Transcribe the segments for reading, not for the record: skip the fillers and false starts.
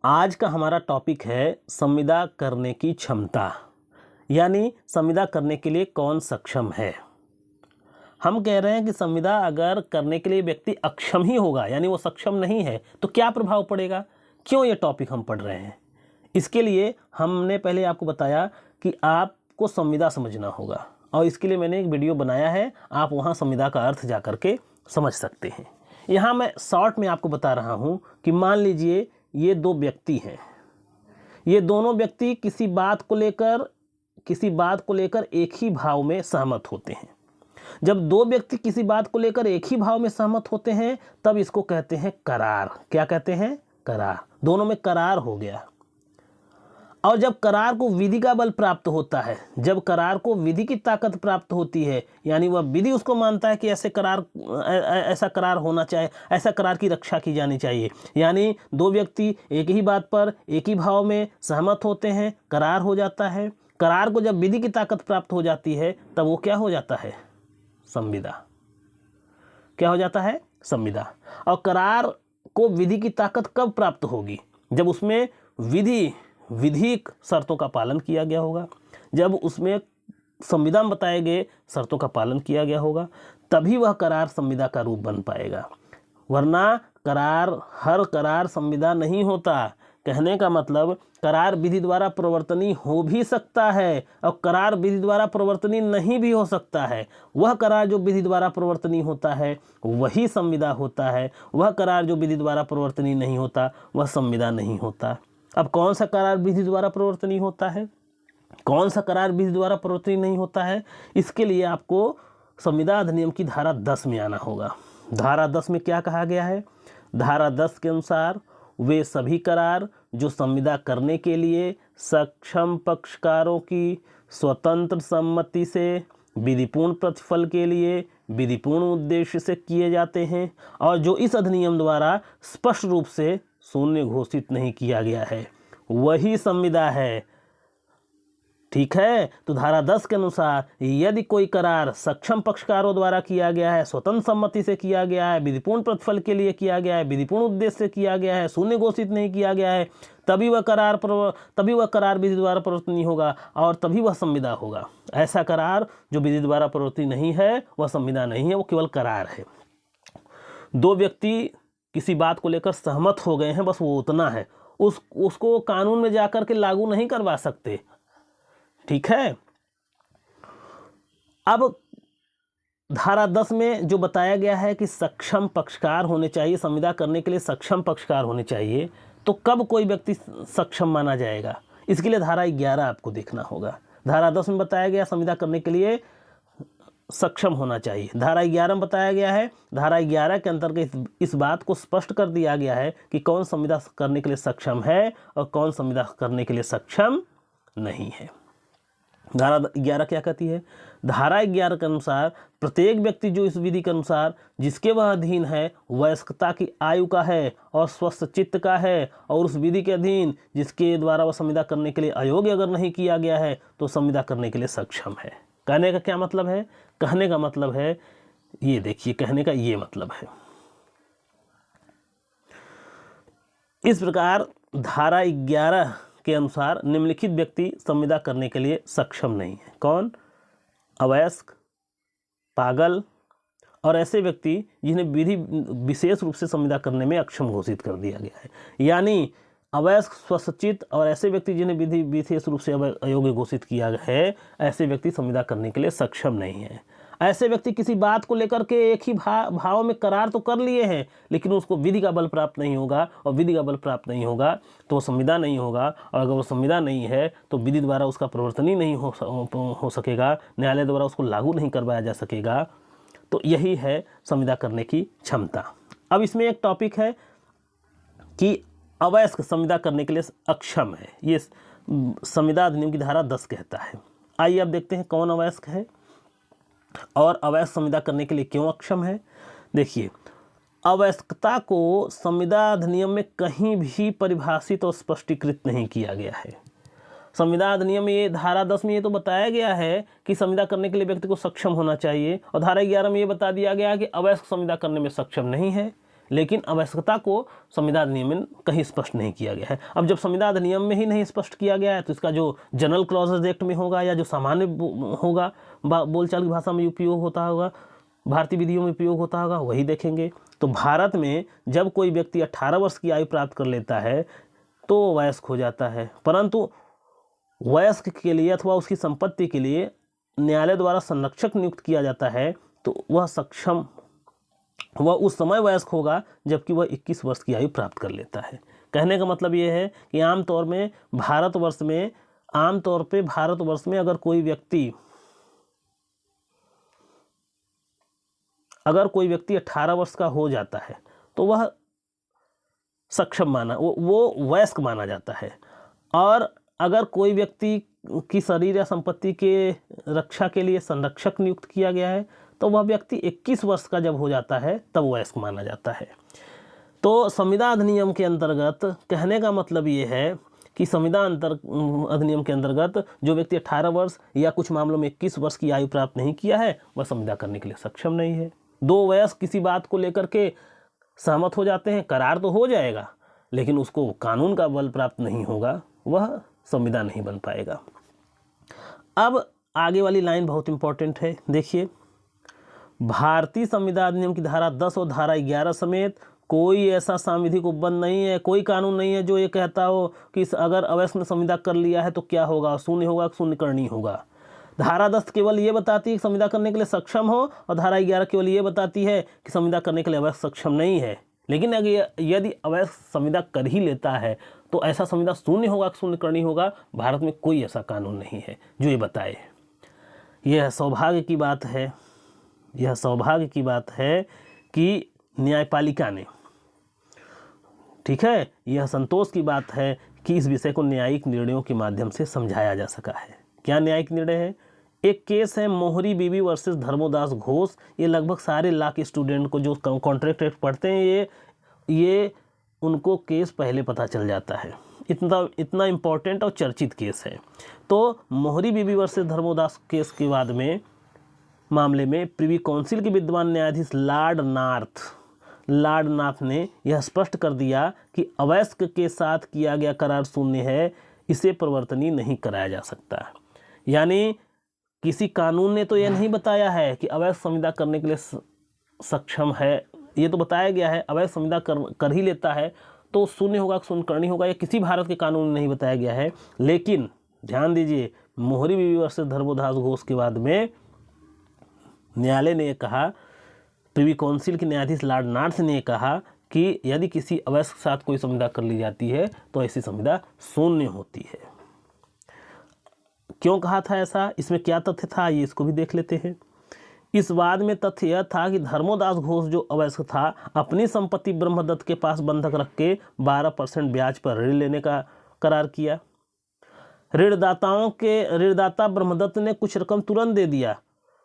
आज का हमारा टॉपिक है संविदा करने की क्षमता, यानी संविदा करने के लिए कौन सक्षम है। हम कह रहे हैं कि संविदा अगर करने के लिए व्यक्ति अक्षम ही होगा, यानी वो सक्षम नहीं है, तो क्या प्रभाव पड़ेगा, क्यों ये टॉपिक हम पढ़ रहे हैं। इसके लिए हमने पहले आपको बताया कि आपको संविदा समझना होगा, और इसके लिए मैंने एक वीडियो बनाया है, आप वहाँ संविदा का अर्थ जा करके समझ सकते हैं। यहाँ मैं शॉर्ट में आपको बता रहा हूँ कि मान लीजिए ये दो व्यक्ति हैं, ये दोनों व्यक्ति किसी बात को लेकर एक ही भाव में सहमत होते हैं। जब दो व्यक्ति किसी बात को लेकर एक ही भाव में सहमत होते हैं तब इसको कहते हैं करार। क्या कहते हैं? करार। दोनों में करार हो गया। और जब करार को विधि का बल प्राप्त होता है, जब करार को विधि की ताकत प्राप्त होती है, यानी वह विधि उसको मानता है कि ऐसा करार होना चाहिए, ऐसा करार की रक्षा की जानी चाहिए, यानी दो व्यक्ति एक ही बात पर एक ही भाव में सहमत होते हैं, करार हो जाता है। करार को जब विधि की ताकत प्राप्त हो जाती है तब वो क्या हो जाता है? संविदा। क्या हो जाता है? संविदा। और करार को विधि की ताकत कब प्राप्त होगी? जब उसमें विधिक शर्तों का पालन किया गया होगा, जब उसमें संविदा में बताए गए शर्तों का पालन किया गया होगा, तभी वह करार संविदा का रूप बन पाएगा। वरना हर करार संविदा नहीं होता। कहने का मतलब करार विधि द्वारा प्रवर्तनीय हो भी सकता है और करार विधि द्वारा प्रवर्तनीय नहीं भी हो सकता है। वह करार जो विधि द्वारा प्रवर्तनीय होता है वही संविदा होता है, वह करार जो विधि द्वारा प्रवर्तनीय नहीं होता वह संविदा नहीं होता। अब कौन सा करार विधि द्वारा प्रवर्तनीय होता है, कौन सा करार विधि द्वारा प्रवर्तनीय नहीं होता है, इसके लिए आपको संविदा अधिनियम की धारा 10 में आना होगा। धारा 10 में क्या कहा गया है? धारा 10 के अनुसार वे सभी करार जो संविदा करने के लिए सक्षम पक्षकारों की स्वतंत्र सम्मति से विधिपूर्ण प्रतिफल के लिए विधिपूर्ण उद्देश्य से किए जाते हैं और जो इस अधिनियम द्वारा स्पष्ट रूप से शून्य घोषित नहीं किया गया है, वही संविदा है। ठीक है, तो धारा 10 के अनुसार यदि कोई करार सक्षम पक्षकारों द्वारा किया गया है, स्वतंत्र सम्मति से किया गया है, विधिपूर्ण प्रतिफल के लिए किया गया है, विधिपूर्ण उद्देश्य से किया गया है, शून्य घोषित नहीं किया गया है, तभी वह करार विधि द्वारा प्रवर्तनीय होगा और तभी वह संविदा होगा। ऐसा करार जो विधि द्वारा प्रवर्तनीय नहीं है वह संविदा नहीं है, वो केवल करार है। दो व्यक्ति किसी बात को लेकर सहमत हो गए हैं, बस वो उतना है, उसको कानून में जाकर के लागू नहीं करवा सकते। ठीक है, अब धारा 10 में जो बताया गया है कि सक्षम पक्षकार होने चाहिए, संविदा करने के लिए सक्षम पक्षकार होने चाहिए, तो कब कोई व्यक्ति सक्षम माना जाएगा? इसके लिए धारा 11 आपको देखना होगा। धारा 10 में बताया गया संविदा करने के लिए सक्षम होना चाहिए, धारा 11 में बताया गया है। धारा 11 के अंतर्गत इस बात को स्पष्ट कर दिया गया है कि कौन संविदा करने के लिए सक्षम है और कौन संविदा करने के लिए सक्षम नहीं है। धारा 11 क्या कहती है? धारा 11 के अनुसार प्रत्येक व्यक्ति जो इस विधि के अनुसार जिसके वह अधीन है, वयस्कता की आयु का है और स्वस्थ चित्त का है, और उस विधि के अधीन जिसके द्वारा वह संविदा करने के लिए अयोग्य अगर नहीं किया गया है तो संविदा करने के लिए सक्षम है। कहने का क्या मतलब है? कहने का मतलब है, ये देखिए, कहने का ये मतलब है, इस प्रकार धारा 11 के अनुसार निम्नलिखित व्यक्ति संविदा करने के लिए सक्षम नहीं है। कौन? अवयस्क, पागल और ऐसे व्यक्ति जिन्हें विधि विशेष रूप से संविदा करने में अक्षम घोषित कर दिया गया है। यानी अवयस्क, स्वसचित और ऐसे व्यक्ति जिन्हें विधि विशेष रूप से अयोग्य घोषित किया गया है, ऐसे व्यक्ति संविदा करने के लिए सक्षम नहीं है। ऐसे व्यक्ति किसी बात को लेकर के एक ही भाव में करार तो कर लिए हैं, लेकिन उसको विधि का बल प्राप्त नहीं होगा, और विधि का बल प्राप्त नहीं होगा तो वो संविदा नहीं होगा, और अगर वो संविदा नहीं है तो विधि द्वारा उसका प्रवर्तन ही नहीं हो सकेगा, न्यायालय द्वारा उसको लागू नहीं करवाया जा सकेगा। तो यही है संविदा करने की क्षमता। अब इसमें एक टॉपिक है कि अवयस्क संविदा करने के लिए अक्षम है, ये संविदा अधिनियम की धारा 10 कहता है। आइए अब देखते हैं कौन अवयस्क है और अवयस्क संविदा करने के लिए क्यों अक्षम है। देखिए, अवयस्कता को संविदा अधिनियम में कहीं भी परिभाषित और स्पष्टीकृत नहीं किया गया है। संविदा अधिनियम में ये धारा 10 में ये तो बताया गया है कि संविदा करने के लिए व्यक्ति को सक्षम होना चाहिए, और धारा 11 में ये बता दिया गया है कि अवयस्क संविदा करने में सक्षम नहीं है। लेकिन आवश्यकता को संविदा अधिनियम में कहीं स्पष्ट नहीं किया गया है। अब जब संविदा अधिनियम में ही नहीं स्पष्ट किया गया है तो इसका जो जनरल क्लॉजेज एक्ट में होगा या जो सामान्य होगा, बोलचाल की भाषा में उपयोग होता होगा, भारतीय विधियों में उपयोग होता होगा, वही देखेंगे। तो भारत में जब कोई व्यक्ति 18 वर्ष की आयु प्राप्त कर लेता है तो वयस्क हो जाता है, परंतु वयस्क के लिए अथवा उसकी संपत्ति के लिए न्यायालय द्वारा संरक्षक नियुक्त किया जाता है तो वह उस समय वयस्क होगा जबकि वह 21 वर्ष की आयु प्राप्त कर लेता है। कहने का मतलब ये है कि आमतौर पे भारतवर्ष में अगर कोई व्यक्ति 18 वर्ष का हो जाता है तो वह सक्षम वो वयस्क माना जाता है। और अगर कोई व्यक्ति की शरीर या संपत्ति के रक्षा के लिए संरक्षक नियुक्त किया गया है तो वह व्यक्ति 21 वर्ष का जब हो जाता है तब वयस्क माना जाता है। तो संविदा अधिनियम के अंतर्गत कहने का मतलब ये है कि संविदा अधिनियम के अंतर्गत जो व्यक्ति 18 वर्ष या कुछ मामलों में 21 वर्ष की आयु प्राप्त नहीं किया है वह संविदा करने के लिए सक्षम नहीं है। दो वयस्क किसी बात को लेकर के सहमत हो जाते हैं, करार तो हो जाएगा लेकिन उसको कानून का बल प्राप्त नहीं होगा, वह संविदा नहीं बन पाएगा। अब आगे वाली लाइन बहुत इंपॉर्टेंट है, देखिए। भारतीय संविदा अधिनियम की धारा 10 और धारा 11 समेत कोई ऐसा सांविधिक उपबंध नहीं है, कोई कानून नहीं है जो ये कहता हो कि अगर अवयस्क ने संविदा कर लिया है तो क्या होगा, शून्य होगा, शून्य करनी होगा। धारा 10 केवल ये बताती है कि संविदा करने के लिए सक्षम हो और धारा 11 केवल ये बताती है कि संविदा करने के लिए अवयस्क सक्षम नहीं है। लेकिन यदि अवयस्क संविदा कर ही लेता है तो ऐसा संविदा शून्य होगा, शून्य करनी होगा, भारत में कोई ऐसा कानून नहीं है जो ये बताए। यह सौभाग्य की बात है कि न्यायपालिका ने, ठीक है, यह संतोष की बात है कि इस विषय को न्यायिक निर्णयों के माध्यम से समझाया जा सका है। क्या न्यायिक निर्णय है? एक केस है मोहरी बीबी वर्सेस धर्मोदास घोष। ये लगभग सारे लॉ के स्टूडेंट को जो कॉन्ट्रैक्ट एक्ट पढ़ते हैं ये उनको केस पहले पता चल जाता है, इतना इम्पोर्टेंट और चर्चित केस है। तो मोहरी बीबी वर्सेस धर्मोदास केस के बाद में मामले में प्रिवी काउंसिल के विद्वान न्यायाधीश लॉर्ड नार्थ ने यह स्पष्ट कर दिया कि अवयस्क के साथ किया गया करार शून्य है, इसे परिवर्तनीय नहीं कराया जा सकता। यानी किसी कानून ने तो यह नहीं बताया है कि अवयस्क संविदा करने के लिए सक्षम है, ये तो बताया गया है अवयस्क संविदा कर ही लेता है तो शून्य होगा, शून्य करनी होगा, या किसी भारत के कानून में नहीं बताया गया है। लेकिन ध्यान दीजिए, मोहरी बीबी वर्सेस धर्मोदास घोष के बाद में न्यायालय ने कहा, प्रिवी काउंसिल के न्यायाधीश लॉर्ड नॉर्थ ने कहा कि यदि किसी अवयस्क के साथ कोई संविदा कर ली जाती है तो ऐसी संविदा शून्य होती है। क्यों कहा था ऐसा, इसमें क्या तथ्य था, ये इसको भी देख लेते हैं। इस वाद में तथ्य यह था कि धर्मोदास घोष जो अवयस्क था अपनी संपत्ति ब्रह्मदत्त के पास बंधक रख के 12% ब्याज पर ऋण लेने का करार किया। ऋणदाता ब्रह्मदत्त ने कुछ रकम तुरंत दे दिया,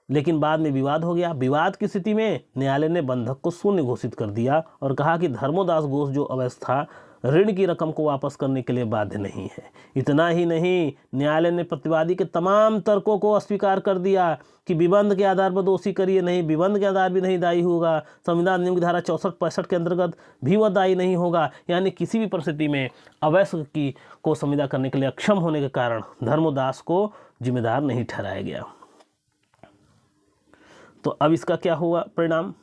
लेकिन बाद में विवाद हो गया। विवाद की स्थिति में न्यायालय ने बंधक को शून्य घोषित कर दिया और कहा कि धर्मोदास घोष जो अवयस्क था ऋण की रकम को वापस करने के लिए बाध्य नहीं है। इतना ही नहीं, न्यायालय ने प्रतिवादी के तमाम तर्कों को अस्वीकार कर दिया कि विबंध के आधार पर दोषी करिए नहीं, विबंध के आधार भी नहीं दायी होगा, संविधान नियम की धारा 64-65 के अंतर्गत भी वह दायी नहीं होगा। यानी किसी भी परिस्थिति में अवयस्क को संविदा करने के लिए अक्षम होने के कारण धर्मोदास को जिम्मेदार नहीं ठहराया गया। तो अब इसका क्या हुआ परिणाम?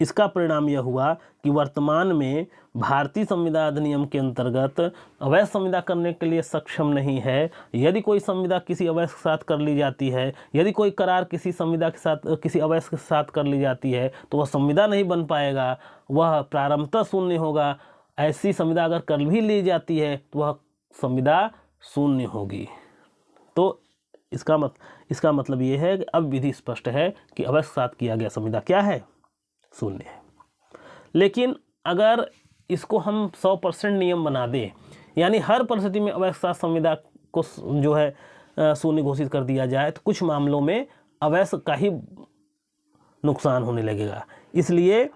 इसका परिणाम यह हुआ कि वर्तमान में भारतीय संविदा अधिनियम के अंतर्गत अवयस्क संविदा करने के लिए सक्षम नहीं है। यदि कोई संविदा किसी अवयस्क के साथ कर ली जाती है, यदि कोई करार किसी संविदा के साथ किसी अवयस्क के साथ कर ली जाती है तो वह संविदा नहीं बन पाएगा, वह प्रारंभतः शून्य होगा। ऐसी संविदा अगर कर भी ली जाती है तो वह संविदा शून्य होगी। तो इसका मतलब ये है कि अब विधि स्पष्ट है कि अवयस्क साथ किया गया संविदा क्या है, शून्य है। लेकिन अगर इसको हम 100% नियम बना दें, यानी हर परिस्थिति में अवयस्क साथ संविदा को जो है शून्य घोषित कर दिया जाए तो कुछ मामलों में अवयस्क का ही नुकसान होने लगेगा। इसलिए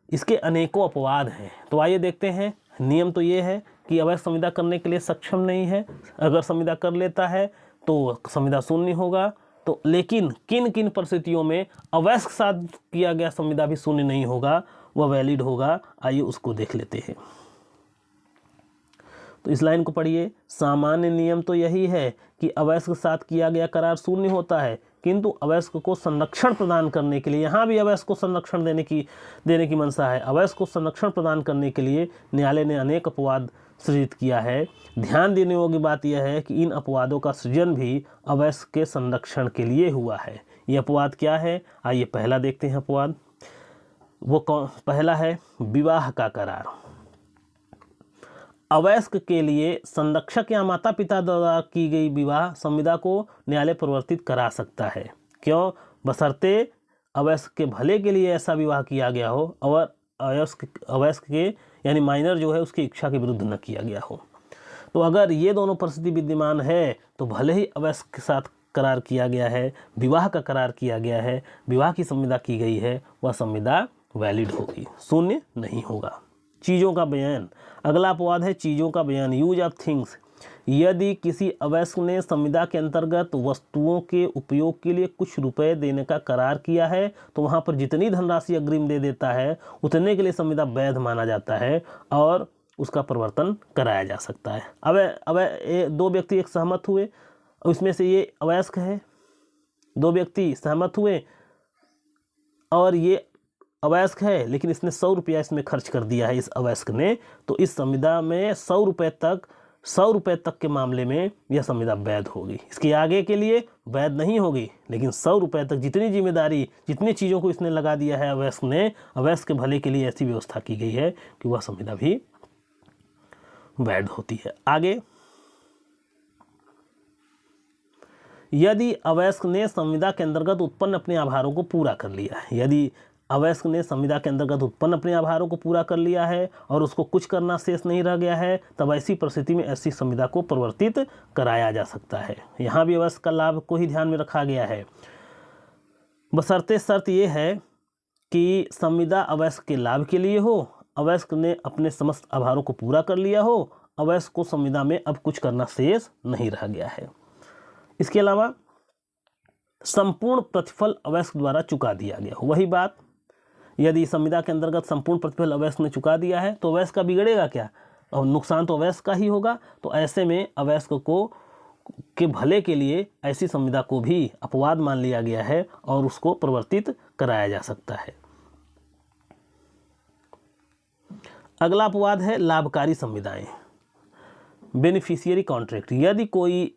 इसके अनेकों अपवाद हैं। तो आइए देखते हैं। नियम तो ये है कि अवयस्क संविदा करने के लिए सक्षम नहीं है, अगर संविदा कर लेता है तो संविदा शून्य होगा। तो लेकिन किन किन परिस्थितियों में अवयस्क साथ किया गया संविदा भी शून्य नहीं होगा, वह वैलिड होगा। आइए उसको देख लेते हैं। तो इस लाइन को पढ़िए। सामान्य नियम तो यही है कि अवयस्क के साथ किया गया करार शून्य होता है, किंतु अवयस्क को संरक्षण प्रदान करने के लिए, यहाँ भी अवयस्क को संरक्षण देने की मंशा है। अवयस्क को संरक्षण प्रदान करने के लिए न्यायालय ने अनेक अपवाद सृजित किया है। ध्यान देने योग्य बात यह है कि इन अपवादों का सृजन भी अवयस्क के संरक्षण के लिए हुआ है। ये अपवाद क्या है? आइए पहला देखते हैं अपवाद। वो पहला है विवाह का करार। अवयस्क के लिए संरक्षक या माता पिता द्वारा की गई विवाह संविदा को न्यायालय परिवर्तित करा सकता है। क्यों? बशर्ते अवयस्क के भले के लिए ऐसा विवाह किया गया हो और अवयस्क के यानी माइनर जो है उसकी इच्छा के विरुद्ध न किया गया हो। तो अगर ये दोनों परिस्थिति विद्यमान है तो भले ही अवयस्क के साथ करार किया गया है, विवाह का करार किया गया है, विवाह की संविदा की गई है, वह संविदा वैलिड होगी, शून्य नहीं होगा। चीज़ों का बयान। अगला अपवाद है चीज़ों का बयान, यूज ऑफ थिंग्स। यदि किसी अवयस्क ने संविदा के अंतर्गत वस्तुओं के उपयोग के लिए कुछ रुपए देने का करार किया है तो वहाँ पर जितनी धनराशि अग्रिम दे देता है उतने के लिए संविदा वैध माना जाता है और उसका परिवर्तन कराया जा सकता है। अब दो व्यक्ति एक सहमत हुए, उसमें से ये अवयस्क है, दो व्यक्ति सहमत हुए और ये अवयस्क है लेकिन इसने 100 रुपया इसमें खर्च कर दिया है इस अवयस्क ने, तो इस संविदा में 100 रुपये तक के मामले में यह संविदा वैध होगी। इसके आगे के लिए वैध नहीं होगी, लेकिन 100 रुपये तक जितनी जिम्मेदारी, जितनी चीज़ों को इसने लगा दिया है अवयस्क ने, अवयस्क के भले के लिए ऐसी व्यवस्था की गई है कि वह संविदा भी वैध होती है। आगे, यदि अवयस्क ने संविदा के अंतर्गत उत्पन्न अपने आभारों को पूरा कर लिया है, यदि अवयस्क ने संविदा के अंतर्गत उत्पन्न अपने आभारों को पूरा कर लिया है और उसको कुछ करना शेष नहीं रह गया है, तब ऐसी परिस्थिति में ऐसी संविदा को परिवर्तित कराया जा सकता है। यहाँ भी अवयस्क का लाभ को ही ध्यान में रखा गया है। बशर्ते शर्त ये है कि संविदा अवयस्क के लाभ के लिए हो, अवयस्क ने अपने समस्त आभारों को पूरा कर लिया हो, अवयस्क को संविदा में अब कुछ करना शेष नहीं रह गया है। इसके अलावा संपूर्ण प्रतिफल अवयस्क द्वारा चुका दिया गया हो। वही बात, यदि संविदा के अंतर्गत संपूर्ण प्रतिफल अवयस्क ने चुका दिया है तो अवयस्क का बिगड़ेगा क्या? और नुकसान तो अवयस्क का ही होगा। तो ऐसे में अवयस्क को के भले के लिए ऐसी संविदा को भी अपवाद मान लिया गया है और उसको परिवर्तित कराया जा सकता है। अगला अपवाद है लाभकारी संविदाएं, बेनिफिशियरी कॉन्ट्रैक्ट। यदि कोई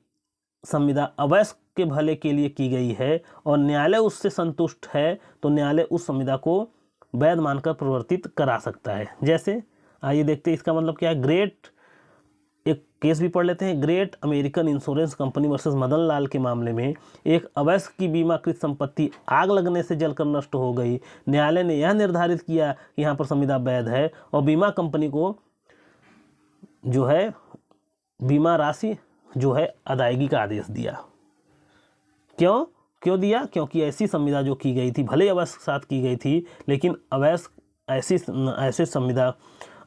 संविदा अवयस्क के भले के लिए की गई है और न्यायालय उससे संतुष्ट है तो न्यायालय उस संविदा को वैध मानकर परिवर्तित करा सकता है। जैसे आइए देखते हैं इसका मतलब क्या है। एक केस भी पढ़ लेते हैं। Great American insurance company versus Madan Lal के मामले में एक अवयस्क की बीमाकृत संपत्ति आग लगने से जलकर नष्ट हो गई। न्यायालय ने यह निर्धारित किया कि यहाँ पर संविदा वैध है और बीमा कंपनी को जो है बीमा राशि जो है अदायगी का आदेश दिया। क्यों दिया? क्योंकि ऐसी संविदा जो की गई थी, भले अवयस्क के साथ की गई थी, लेकिन ऐसे संविदा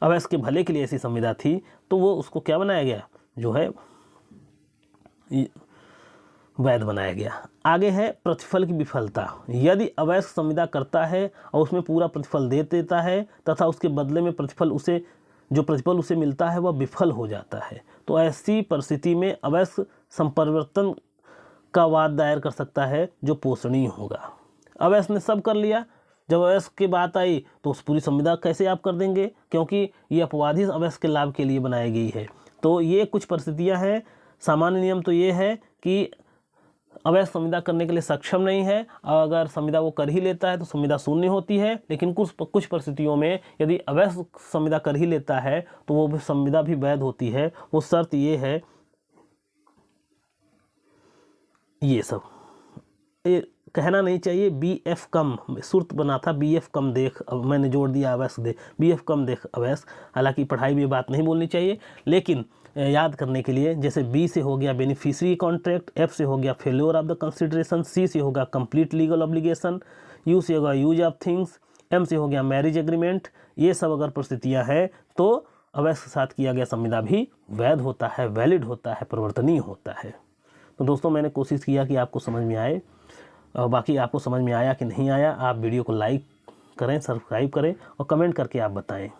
अवयस्क के भले के लिए ऐसी संविदा थी, तो वो उसको क्या बनाया गया, जो है वैध बनाया गया। आगे है प्रतिफल की विफलता। यदि अवयस्क संविदा करता है और उसमें पूरा प्रतिफल दे देता है तथा उसके बदले में प्रतिफल उसे मिलता है वह विफल हो जाता है, तो ऐसी परिस्थिति में अवयस्क संपरिवर्तन का वाद दायर कर सकता है जो पोषणीय होगा। अवयस्क ने सब कर लिया, जब अवयस्क की बात आई तो उस पूरी संविदा कैसे आप कर देंगे, क्योंकि ये अपवाद ही अवयस्क के लाभ के लिए बनाई गई है। तो ये कुछ परिस्थितियां हैं। सामान्य नियम तो ये है कि अवयस्क संविदा करने के लिए सक्षम नहीं है, और अगर संविदा वो कर ही लेता है तो संविदा शून्य होती है। लेकिन कुछ परिस्थितियों में यदि अवयस्क संविदा कर ही लेता है तो वो संविदा भी वैध होती है। वो शर्त ये है, ये सब कहना नहीं चाहिए। BF कम सुर्त बना था, BF कम देख, अब मैंने जोड़ दिया अवयस्क देख, BF कम देख अवयस्क। हालांकि पढ़ाई में बात नहीं बोलनी चाहिए, लेकिन याद करने के लिए जैसे B से हो गया बेनिफिशियरी कॉन्ट्रैक्ट, F से हो गया failure of the consideration, C से होगा कंप्लीट लीगल ऑब्लिगेशन, U से होगा यूज ऑफ थिंग्स, M से हो गया मैरिज एग्रीमेंट। ये सब अगर परिस्थितियाँ हैं तो अवयस्क के साथ किया गया संविदा भी वैध होता है, वैलिड होता है, परिवर्तनीय होता है। तो दोस्तों मैंने कोशिश किया कि आपको समझ में आए, और बाकी आपको समझ में आया कि नहीं आया, आप वीडियो को लाइक करें, सब्सक्राइब करें और कमेंट करके आप बताएं।